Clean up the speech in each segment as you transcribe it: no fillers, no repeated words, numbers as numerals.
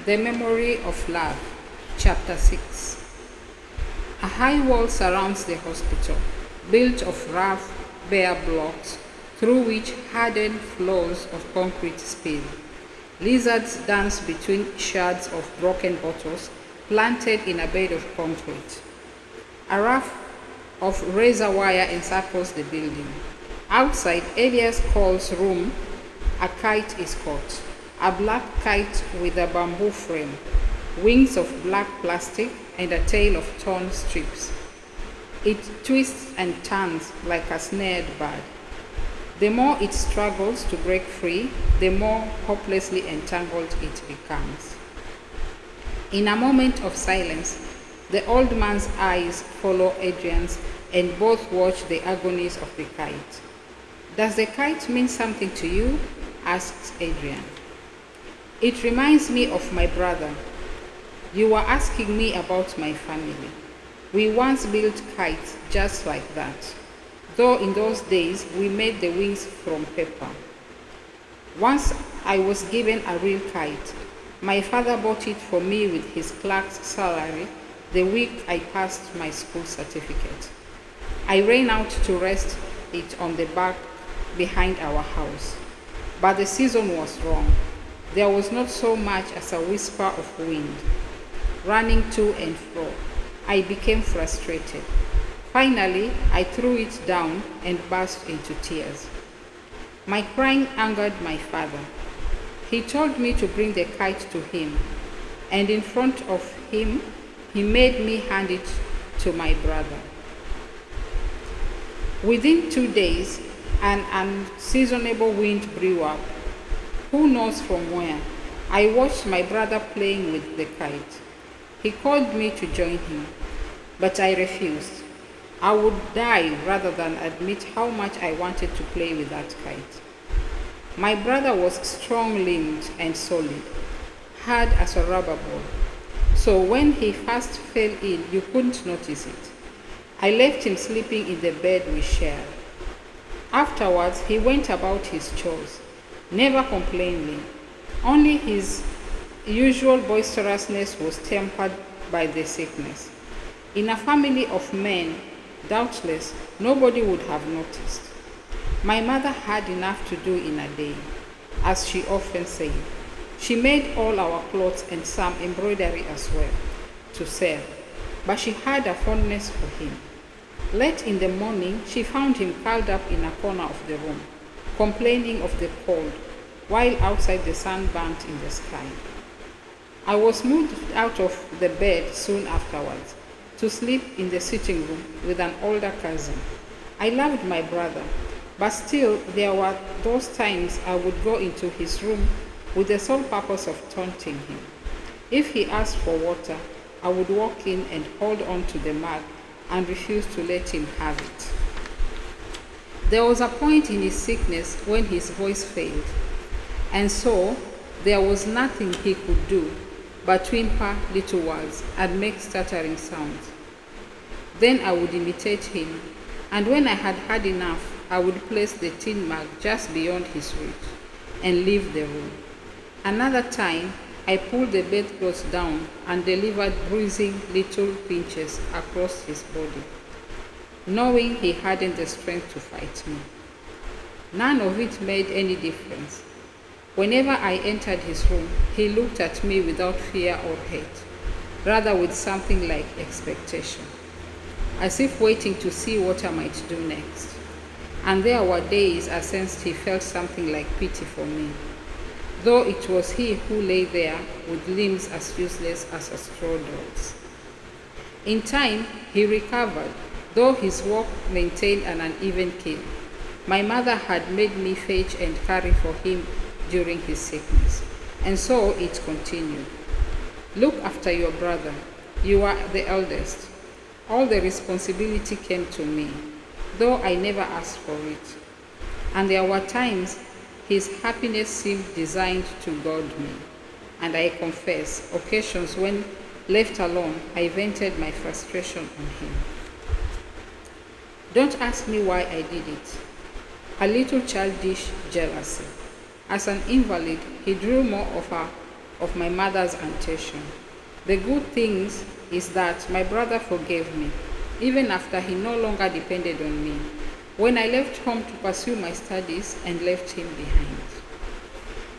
The Memory of Love, Chapter 6. A high wall surrounds the hospital, built of rough, bare blocks through which hardened floors of concrete spill. Lizards dance between shards of broken bottles planted in a bed of concrete. A raft of razor wire encircles the building. Outside Elias Cole's room, a kite is caught. A black kite with a bamboo frame, wings of black plastic, and a tail of torn strips. It twists and turns like a snared bird. The more it struggles to break free, the more hopelessly entangled it becomes. In a moment of silence, the old man's eyes follow Adrian's, and both watch the agonies of the kite. "Does the kite mean something to you?" asks Adrian. "It reminds me of my brother. You were asking me about my family. We once built kites just like that, though in those days we made the wings from paper. Once I was given a real kite. My father bought it for me with his clerk's salary the week I passed my school certificate. I ran out to rest it on the back behind our house, but the season was wrong. There was not so much as a whisper of wind. Running to and fro, I became frustrated. Finally, I threw it down and burst into tears. My crying angered my father. He told me to bring the kite to him, and in front of him, he made me hand it to my brother. Within 2 days, an unseasonable wind blew up. Who knows from where? I watched my brother playing with the kite. He called me to join him, but I refused. I would die rather than admit how much I wanted to play with that kite. My brother was strong-limbed and solid, hard as a rubber ball, so when he first fell in, you couldn't notice it. I left him sleeping in the bed we shared. Afterwards, he went about his chores, never complaining. Only his usual boisterousness was tempered by the sickness. In a family of men, doubtless, nobody would have noticed. My mother had enough to do in a day, as she often said. She made all our clothes and some embroidery as well, to sell, but she had a fondness for him. Late in the morning, she found him curled up in a corner of the room, complaining of the cold, while outside the sun burnt in the sky. I was moved out of the bed soon afterwards to sleep in the sitting room with an older cousin. I loved my brother, but still there were those times I would go into his room with the sole purpose of taunting him. If he asked for water, I would walk in and hold on to the mug and refuse to let him have it. There was a point in his sickness when his voice failed, and so there was nothing he could do but whimper little words and make stuttering sounds. Then I would imitate him, and when I had had enough, I would place the tin mug just beyond his reach and leave the room. Another time, I pulled the bedclothes down and delivered bruising little pinches across his body, knowing he hadn't the strength to fight me. None of it made any difference. Whenever I entered his room, he looked at me without fear or hate, rather with something like expectation, as if waiting to see what I might do next. And there were days I sensed he felt something like pity for me, though it was he who lay there with limbs as useless as a straw dog's. In time, he recovered, though his walk maintained an uneven keel. My mother had made me fetch and carry for him during his sickness, and so it continued. Look after your brother. You are the eldest. All the responsibility came to me, though I never asked for it. And there were times his happiness seemed designed to goad me, and I confess, occasions when, left alone, I vented my frustration on him. Don't ask me why I did it. A little childish jealousy. As an invalid, he drew more of my mother's intention. The good thing is that my brother forgave me, even after he no longer depended on me, when I left home to pursue my studies and left him behind.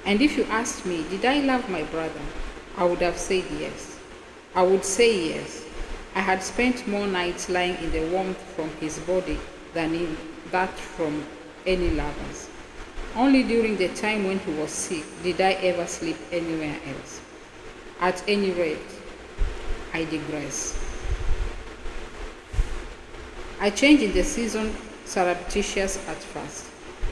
And if you asked me, did I love my brother? I would have said yes. I would say yes. I had spent more nights lying in the warmth from his body than in that from any lovers. Only during the time when he was sick did I ever sleep anywhere else. At any rate, I digress. I changed in the season surreptitious at first.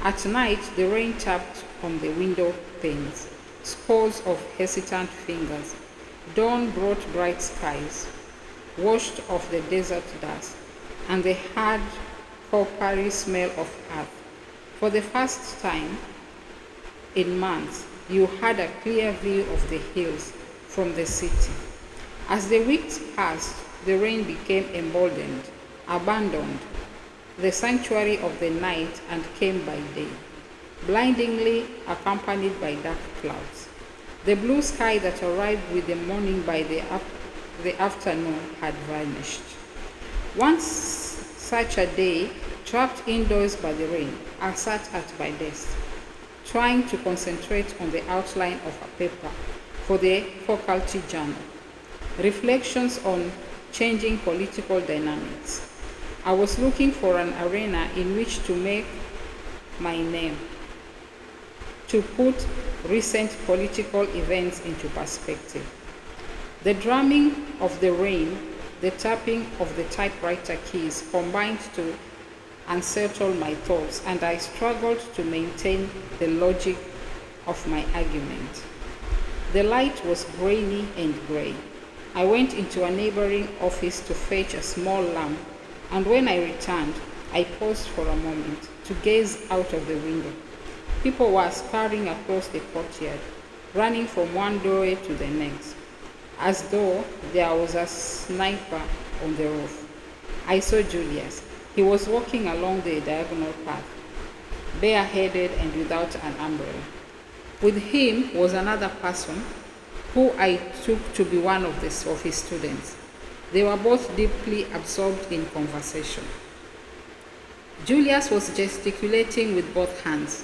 At night, the rain tapped on the window panes, scores of hesitant fingers. Dawn brought bright skies, washed off the desert dust, and the hard, coppery smell of earth. For the first time in months, you had a clear view of the hills from the city. As the weeks passed, the rain became emboldened, abandoned the sanctuary of the night and came by day, blindingly accompanied by dark clouds. The blue sky that arrived with the morning by the afternoon had vanished. Once such a day, trapped indoors by the rain, I sat at my desk, trying to concentrate on the outline of a paper for the faculty journal, Reflections on Changing Political Dynamics. I was looking for an arena in which to make my name, to put recent political events into perspective. The drumming of the rain, the tapping of the typewriter keys combined to unsettle my thoughts, and I struggled to maintain the logic of my argument. The light was grainy and gray. I went into a neighboring office to fetch a small lamp, and when I returned, I paused for a moment to gaze out of the window. People were scurrying across the courtyard, running from one doorway to the next, as though there was a sniper on the roof. I saw Julius. He was walking along the diagonal path, bareheaded and without an umbrella. With him was another person who I took to be one of his students. They were both deeply absorbed in conversation. Julius was gesticulating with both hands.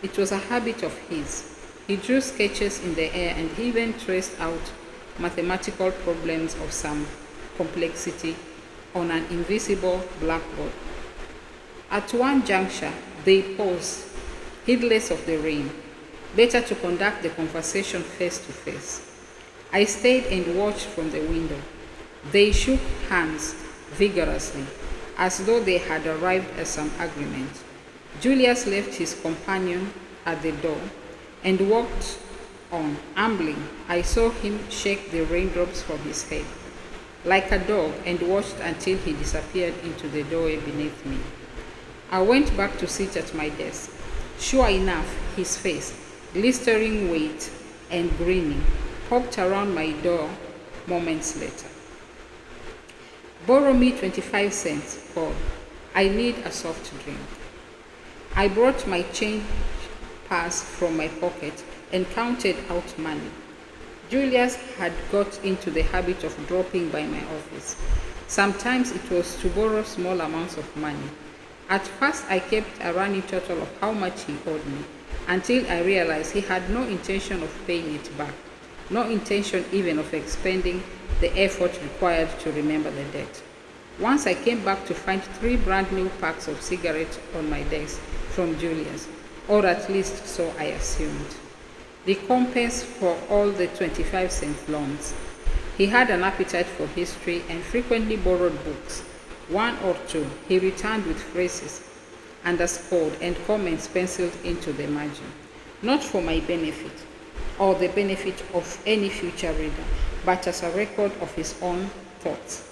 It was a habit of his. He drew sketches in the air and even traced out mathematical problems of some complexity on an invisible blackboard. At one juncture, they paused, heedless of the rain, better to conduct the conversation face to face. I stayed and watched from the window. They shook hands vigorously, as though they had arrived at some agreement. Julius left his companion at the door and walked on, ambling. I saw him shake the raindrops from his head like a dog and watched until he disappeared into the doorway beneath me. I went back to sit at my desk. Sure enough, his face, glistering wet and grinning, popped around my door moments later. Borrow me 25 cents, Paul. I need a soft drink. I brought my change purse from my pocket and counted out money. Julius had got into the habit of dropping by my office. Sometimes it was to borrow small amounts of money. At first, I kept a running total of how much he owed me, until I realized he had no intention of paying it back, no intention even of expending the effort required to remember the debt. Once I came back to find 3 brand new packs of cigarettes on my desk from Julius, or at least so I assumed. Recompense for all the 25-cent loans. He had an appetite for history and frequently borrowed books. One or two he returned with phrases underscored and comments penciled into the margin, not for my benefit or the benefit of any future reader, but as a record of his own thoughts.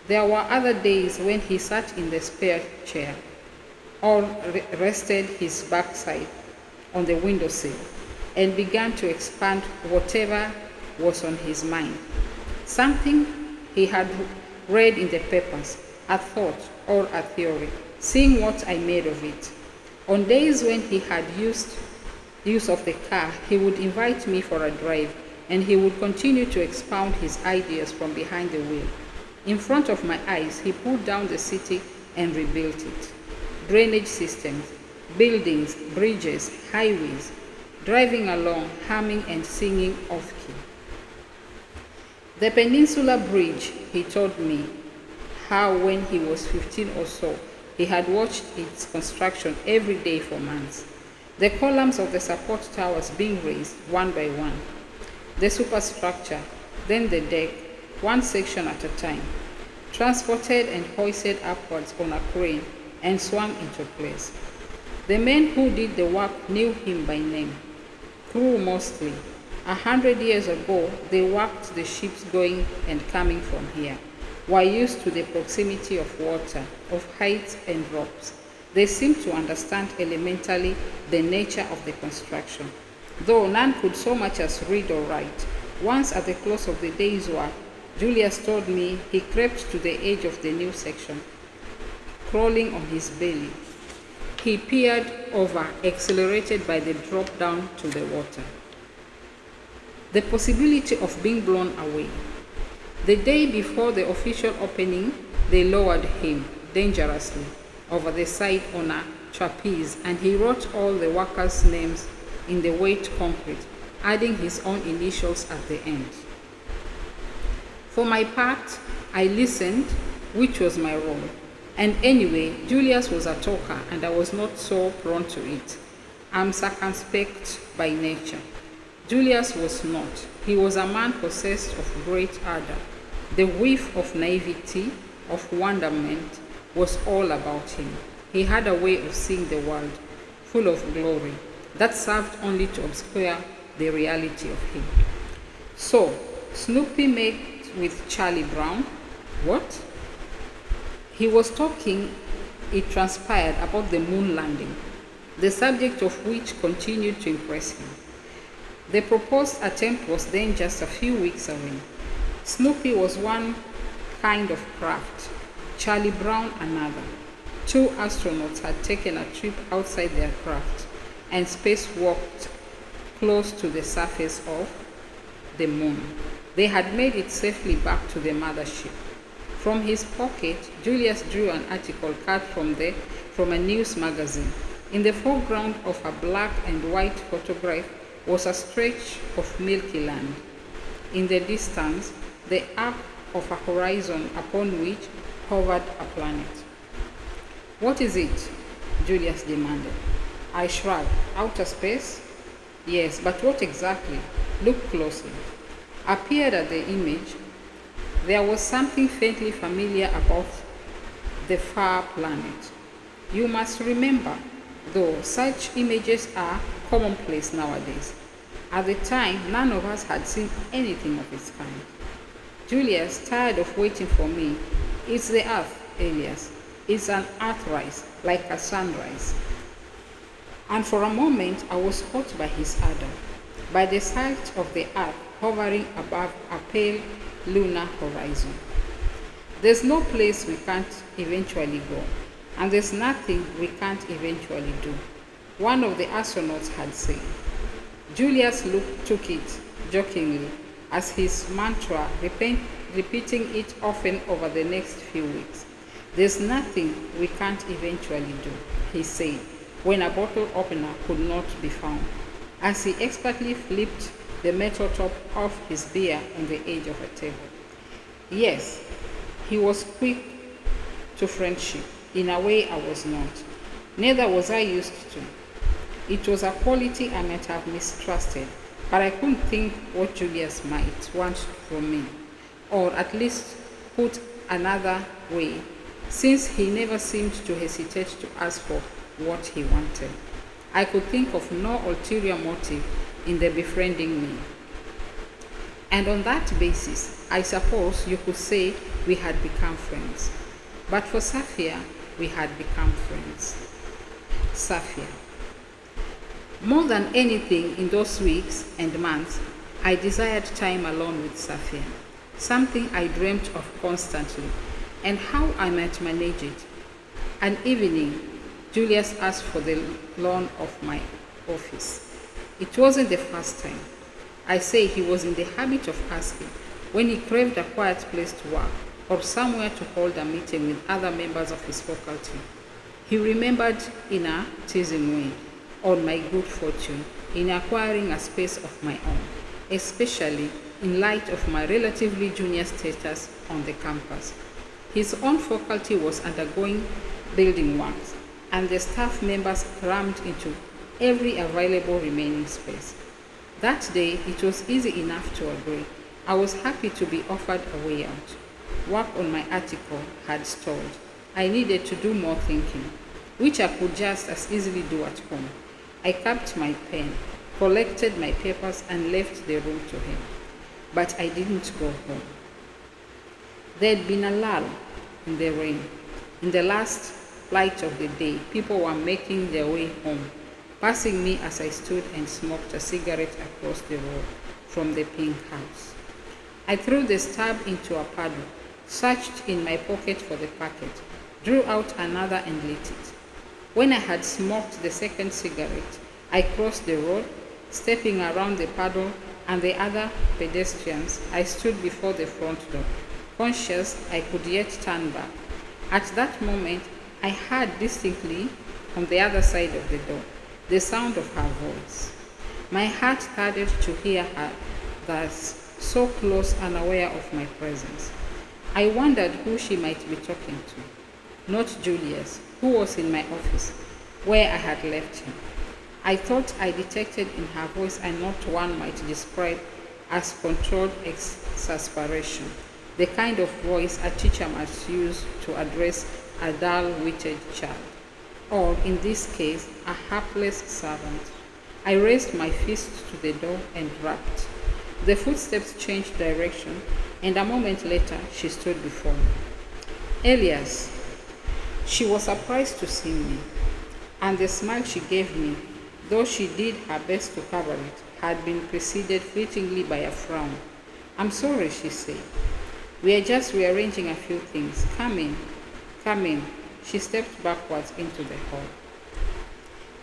There were other days when he sat in the spare chair or rested his backside on the windowsill and began to expand whatever was on his mind. Something he had read in the papers, a thought or a theory, seeing what I made of it. On days when he had use of the car, he would invite me for a drive and he would continue to expound his ideas from behind the wheel. In front of my eyes, he pulled down the city and rebuilt it. Drainage systems, buildings, bridges, highways, driving along, humming and singing off-key. The Peninsula Bridge, he told me how when he was 15 or so, he had watched its construction every day for months. The columns of the support towers being raised one by one. The superstructure, then the deck, one section at a time, transported and hoisted upwards on a crane and swung into place. The men who did the work knew him by name. Crew mostly. 100 years ago, they worked the ships going and coming from here, were used to the proximity of water, of heights and drops. They seemed to understand elementally the nature of the construction, though none could so much as read or write. Once at the close of the day's work, Julius told me he crept to the edge of the new section, crawling on his belly. He peered over, accelerated by the drop down to the water. The possibility of being blown away. The day before the official opening, they lowered him dangerously over the side on a trapeze, and he wrote all the workers' names in the wet concrete, adding his own initials at the end. For my part, I listened, which was my role. And anyway, Julius was a talker, and I was not so prone to it. I'm circumspect by nature. Julius was not. He was a man possessed of great ardor. The whiff of naivety, of wonderment, was all about him. He had a way of seeing the world, full of glory, that served only to obscure the reality of him. So, Snoopy met with Charlie Brown. What? He was talking, it transpired, about the moon landing, the subject of which continued to impress him. The proposed attempt was then just a few weeks away. Snoopy was one kind of craft, Charlie Brown another. Two astronauts had taken a trip outside their craft and spacewalked close to the surface of the moon. They had made it safely back to the mothership. From his pocket, Julius drew an article cut from a news magazine. In the foreground of a black and white photograph was a stretch of milky land. In the distance, the arc of a horizon upon which hovered a planet. What is it? Julius demanded. I shrugged. Outer space? Yes, but what exactly? Look closely. Appeared at the image. There was something faintly familiar about the far planet. You must remember, though, such images are commonplace nowadays. At the time, none of us had seen anything of its kind. Julius, tired of waiting for me, it's the earth, Elias. It's an earthrise, like a sunrise. And for a moment, I was caught by his ardor, by the sight of the earth hovering above a pale lunar horizon. There's no place we can't eventually go, and there's nothing we can't eventually do, one of the astronauts had said. Julius took it jokingly as his mantra, repeating it often over the next few weeks. There's nothing we can't eventually do, he said, when a bottle opener could not be found, as he expertly flipped the metal top off his beer on the edge of a table. Yes, he was quick to friendship. In a way I was not. Neither was I used to. It was a quality I might have mistrusted, but I couldn't think what Julius might want from me, or at least put another way, since he never seemed to hesitate to ask for what he wanted. I could think of no ulterior motive in the befriending me. And on that basis, I suppose you could say we had become friends. But for Safia, we had become friends. Safia. More than anything in those weeks and months, I desired time alone with Safia, something I dreamt of constantly, and how I might manage it. An evening, Julius asked for the loan of my office. It wasn't the first time. I say he was in the habit of asking when he craved a quiet place to work or somewhere to hold a meeting with other members of his faculty. He remembered in a teasing way on my good fortune in acquiring a space of my own, especially in light of my relatively junior status on the campus. His own faculty was undergoing building works, and the staff members crammed into every available remaining space. That day, it was easy enough to agree. I was happy to be offered a way out. Work on my article had stalled. I needed to do more thinking, which I could just as easily do at home. I kept my pen, collected my papers, and left the room to him. But I didn't go home. There had been a lull in the rain. In the last light of the day, people were making their way home, passing me as I stood and smoked a cigarette across the road from the pink house. I threw the stub into a puddle, searched in my pocket for the packet, drew out another and lit it. When I had smoked the second cigarette, I crossed the road, stepping around the puddle and the other pedestrians. I stood before the front door, conscious I could yet turn back. At that moment, I heard distinctly on the other side of the door the sound of her voice. My heart started to hear her thus, so close, unaware of my presence. I wondered who she might be talking to. Not Julius, who was in my office, where I had left him. I thought I detected in her voice a note one might describe as controlled exasperation, the kind of voice a teacher must use to address a dull-witted child, or in this case, a hapless servant. I raised my fist to the door and rapped. The footsteps changed direction, and a moment later, she stood before me. Elias. She was surprised to see me, and the smile she gave me, though she did her best to cover it, had been preceded fleetingly by a frown. I'm sorry, she said. We are just rearranging a few things. Come in. Come in. She stepped backwards into the hall.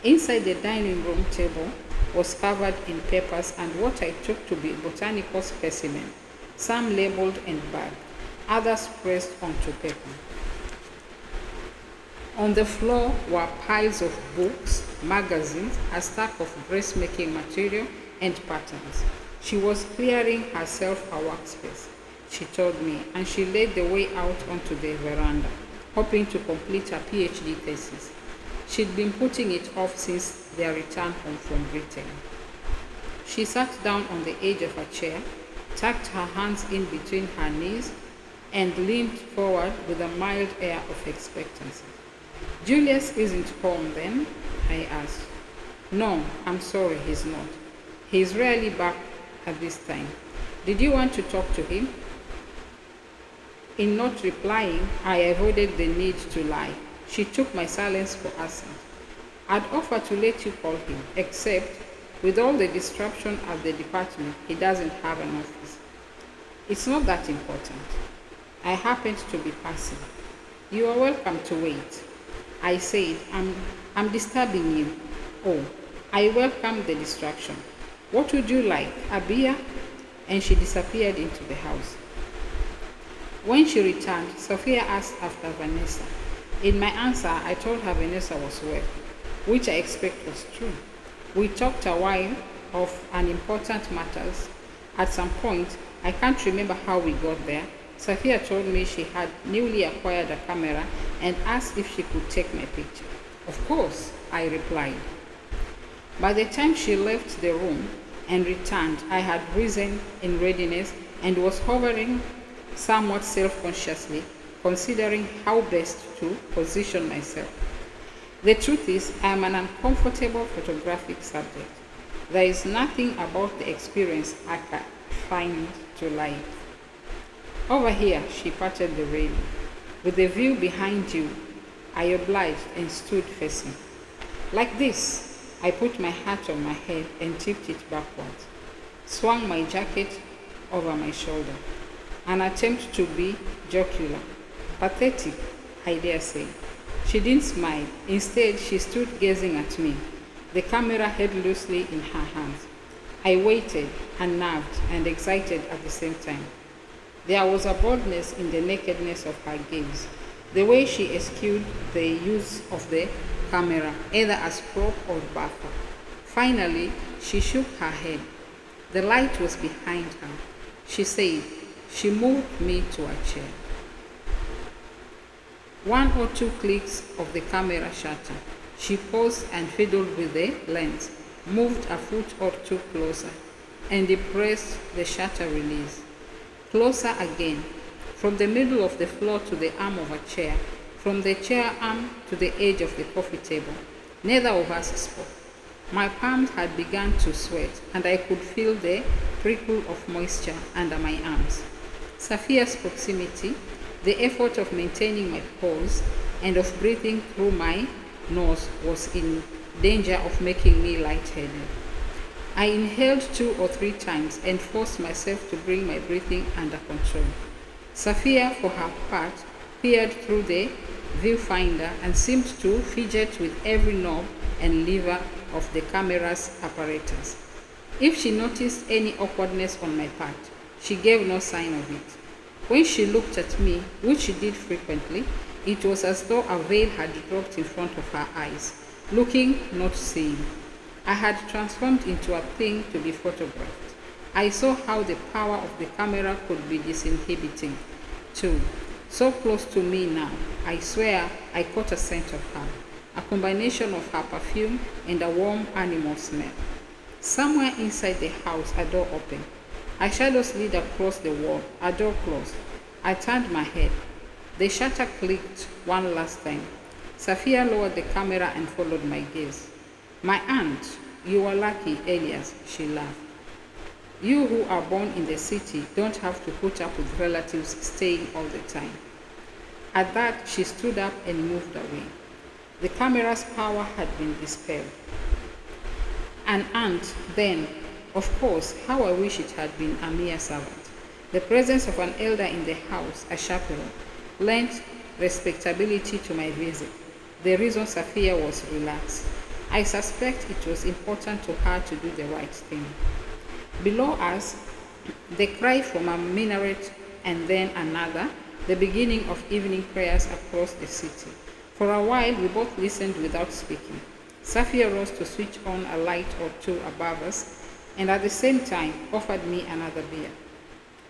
Inside the dining room table was covered in papers and what I took to be botanical specimens, some labeled and bagged, others pressed onto paper. On the floor were piles of books, magazines, a stack of dressmaking material, and patterns. She was clearing herself a workspace, she told me, and she led the way out onto the veranda, hoping to complete her PhD thesis. She'd been putting it off since their return home from Britain. She sat down on the edge of a chair, tucked her hands in between her knees, and leaned forward with a mild air of expectancy. Julius isn't home then? I asked. No, I'm sorry, he's not. He's rarely back at this time. Did you want to talk to him? In not replying, I avoided the need to lie. She took my silence for assent. I'd offer to let you call him, except with all the disruption at the department, he doesn't have an office. It's not that important. I happened to be passing. You are welcome to wait. I said, I'm disturbing you. Oh, I welcome the distraction. What would you like, a beer? And she disappeared into the house. When she returned, Sophia asked after Vanessa. In my answer, I told her Vanessa was well, which I expect was true. We talked a while of unimportant matters. At some point, I can't remember how we got there, Sophia told me she had newly acquired a camera and asked if she could take my picture. Of course, I replied. By the time she left the room and returned, I had risen in readiness and was hovering somewhat self-consciously, considering how best to position myself. The truth is, I am an uncomfortable photographic subject. There is nothing about the experience I can find to like. Over here, she patted the railing. With the view behind you, I obliged and stood facing. Like this, I put my hat on my head and tipped it backwards, swung my jacket over my shoulder. An attempt to be jocular, pathetic, I dare say. She didn't smile. Instead, she stood gazing at me, the camera held loosely in her hands. I waited, unnerved and excited at the same time. There was a boldness in the nakedness of her gaze, the way she eschewed the use of the camera, either as prop or buffer. Finally, she shook her head. The light was behind her. She said. She moved me to a chair. 1 or 2 clicks of the camera shutter. She paused and fiddled with the lens, moved a foot or 2 closer, and depressed the shutter release. Closer again, from the middle of the floor to the arm of a chair, from the chair arm to the edge of the coffee table. Neither of us spoke. My palms had begun to sweat, and I could feel the trickle of moisture under my arms. Safia's proximity, the effort of maintaining my pose and of breathing through my nose was in danger of making me lightheaded. I inhaled 2 or 3 times and forced myself to bring my breathing under control. Safia, for her part, peered through the viewfinder and seemed to fidget with every knob and lever of the camera's apparatus. If she noticed any awkwardness on my part, she gave no sign of it. When she looked at me, which she did frequently, it was as though a veil had dropped in front of her eyes, looking, not seeing. I had transformed into a thing to be photographed. I saw how the power of the camera could be disinhibiting, too. So close to me now, I swear I caught a scent of her, a combination of her perfume and a warm animal smell. Somewhere inside the house, a door opened. A shadow slid across the wall, a door closed. I turned my head. The shutter clicked one last time. Safia lowered the camera and followed my gaze. My aunt, you are lucky, Elias, she laughed. You who are born in the city don't have to put up with relatives staying all the time. At that, she stood up and moved away. The camera's power had been dispelled. An aunt, then, of course, how I wish it had been a mere servant. The presence of an elder in the house, a chaperone, lent respectability to my visit. The reason Safia was relaxed. I suspect it was important to her to do the right thing. Below us, the cry from a minaret and then another, the beginning of evening prayers across the city. For a while, we both listened without speaking. Safia rose to switch on a light or 2 above us, and at the same time offered me another beer.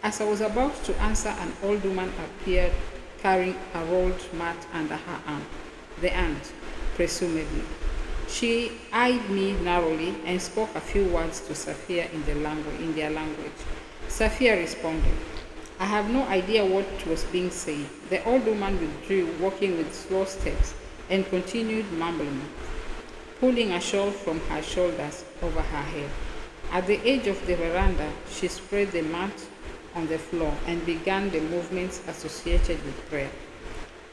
As I was about to answer, an old woman appeared carrying a rolled mat under her arm. The aunt, presumably. She eyed me narrowly and spoke a few words to Safia in their language. Safia responded. I have no idea what was being said. The old woman withdrew, walking with slow steps, and continued mumbling, pulling a shawl from her shoulders over her head. At the edge of the veranda, she spread the mat on the floor and began the movements associated with prayer.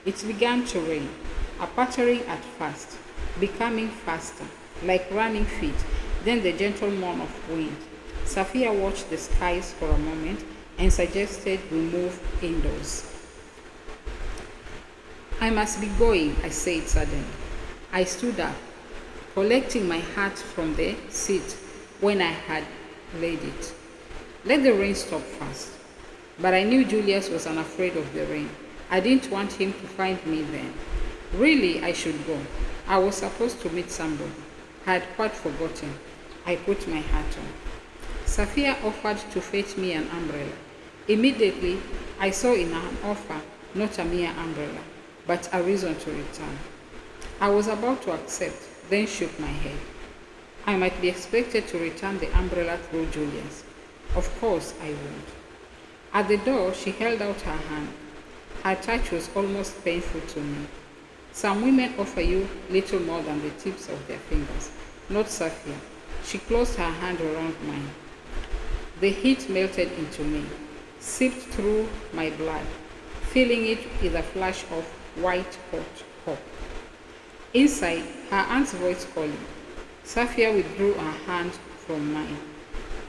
It began to rain, a pattering at first, becoming faster, like running feet, then the gentle moan of wind. Safia watched the skies for a moment and suggested we move indoors. I must be going, I said suddenly. I stood up, collecting my hat from the seat when I had laid it. Let the rain stop first. But I knew Julius was unafraid of the rain. I didn't want him to find me then. Really, I should go. I was supposed to meet somebody. I had quite forgotten. I put my hat on. Safia offered to fetch me an umbrella. Immediately, I saw in her offer not a mere umbrella, but a reason to return. I was about to accept, then shook my head. I might be expected to return the umbrella through Julius. Of course I would. At the door, she held out her hand. Her touch was almost painful to me. Some women offer you little more than the tips of their fingers. Not Safia. She closed her hand around mine. The heat melted into me, seeped through my blood, filling it with a flash of white-hot hope. Inside, her aunt's voice calling. Safia withdrew her hand from mine.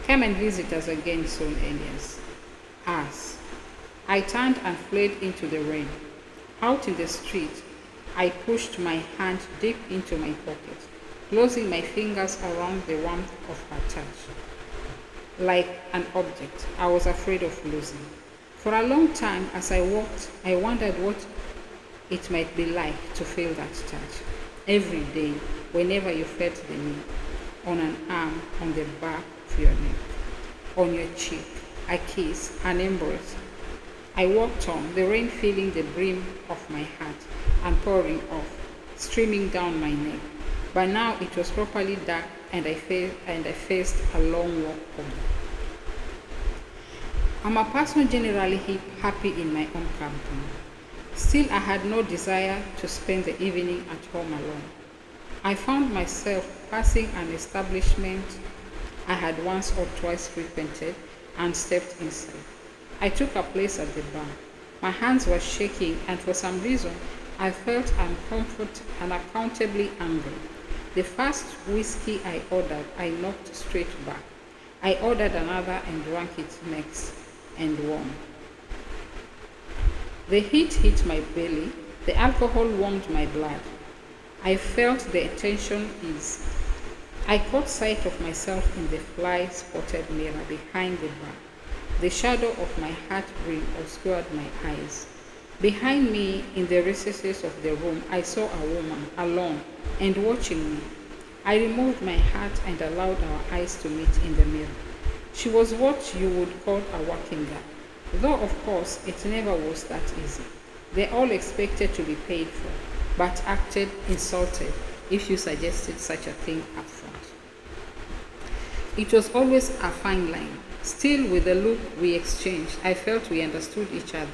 Come and visit us again soon, Elias. Us. I turned and fled into the rain. Out in the street, I pushed my hand deep into my pocket, closing my fingers around the warmth of her touch. like an object I was afraid of losing. For a long time, as I walked, I wondered what it might be like to feel that touch. Every day, whenever you felt the need, on an arm, on the back of your neck, on your cheek, a kiss, an embrace. I walked on, the rain filling the brim of my hat and pouring off, streaming down my neck. But now it was properly dark and I faced a long walk home. I'm a person generally happy in my own company. Still, I had no desire to spend the evening at home alone. I found myself passing an establishment I had once or twice frequented and stepped inside. I took a place at the bar. My hands were shaking, and for some reason, I felt unaccountably angry. The first whiskey I ordered, I knocked straight back. I ordered another and drank it next, and won. The heat hit my belly. The alcohol warmed my blood. I felt the tension ease. I caught sight of myself in the fly-spotted mirror behind the bar. The shadow of my hat brim obscured my eyes. Behind me, in the recesses of the room, I saw a woman, alone, and watching me. I removed my hat and allowed our eyes to meet in the mirror. She was what you would call a working girl, though of course it never was that easy. They all expected to be paid for, but acted insulted if you suggested such a thing up front. It was always a fine line. Still, with the look we exchanged, I felt we understood each other.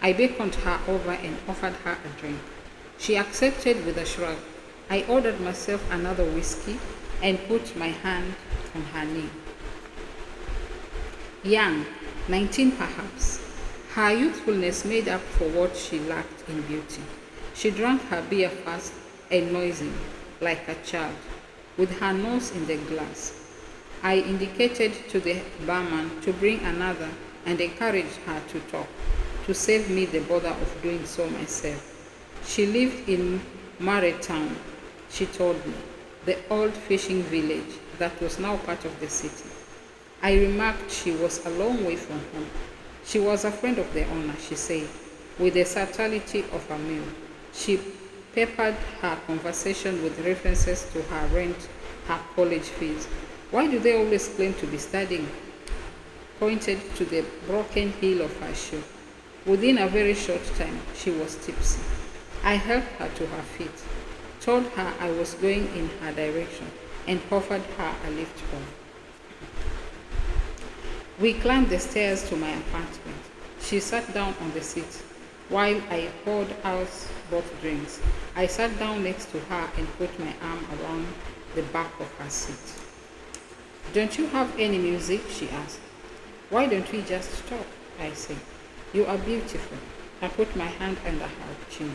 I beckoned her over and offered her a drink. She accepted with a shrug. I ordered myself another whiskey and put my hand on her knee. Young, 19 perhaps, her youthfulness made up for what she lacked in beauty. She drank her beer fast and noisily, like a child, with her nose in the glass. I indicated to the barman to bring another and encouraged her to talk, to save me the bother of doing so myself. She lived in Town, she told me, the old fishing village that was now part of the city. I remarked she was a long way from home. She was a friend of the owner, she said, with the subtlety of a mule. She peppered her conversation with references to her rent, her college fees. Why do they always claim to be studying? Pointed to the broken heel of her shoe. Within a very short time, she was tipsy. I helped her to her feet, told her I was going in her direction, and offered her a lift home. We climbed the stairs to my apartment. She sat down on the seat while I poured out both drinks. I sat down next to her and put my arm around the back of her seat. Don't you have any music? She asked. Why don't we just talk? I said. You are beautiful. I put my hand under her chin,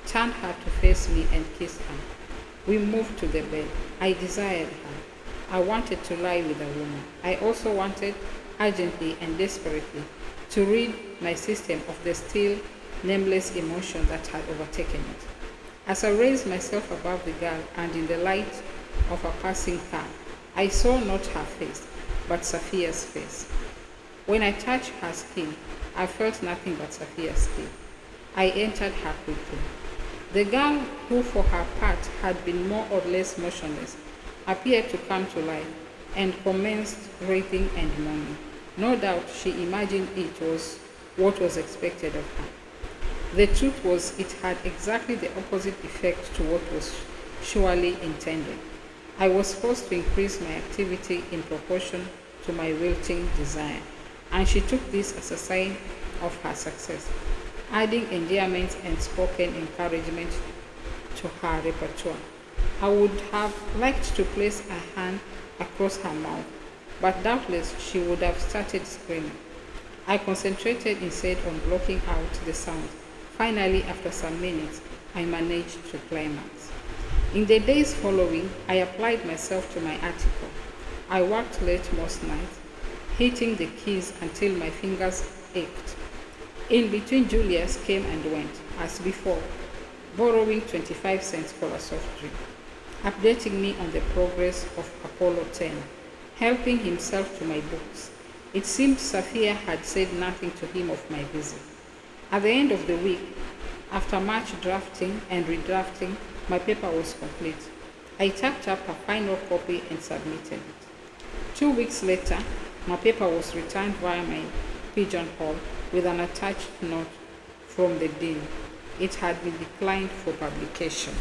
turned her to face me and kissed her. We moved to the bed. I desired her. I wanted to lie with a woman. I also wanted, urgently and desperately, to rid my system of the still nameless emotion that had overtaken it. As I raised myself above the girl and in the light of a passing car, I saw not her face, but Sophia's face. When I touched her skin, I felt nothing but Sophia's skin. I entered her quickly. The girl, who for her part had been more or less motionless, appeared to come to life and commenced raving and moaning. No doubt she imagined it was what was expected of her. The truth was, it had exactly the opposite effect to what was surely intended. I was forced to increase my activity in proportion to my wilting desire, and she took this as a sign of her success, adding endearments and spoken encouragement to her repertoire. I would have liked to place a hand across her mouth, but doubtless she would have started screaming. I concentrated instead on blocking out the sound. Finally, after some minutes, I managed to climax. In the days following, I applied myself to my article. I worked late most nights, hitting the keys until my fingers ached. In between, Julius came and went, as before, borrowing 25 cents for a soft drink, updating me on the progress of Apollo 10, helping himself to my books. It seemed Sophia had said nothing to him of my visit. At the end of the week, after much drafting and redrafting, my paper was complete. I typed up a final copy and submitted it. 2 weeks later, my paper was returned via my pigeonhole with an attached note from the dean. It had been declined for publication.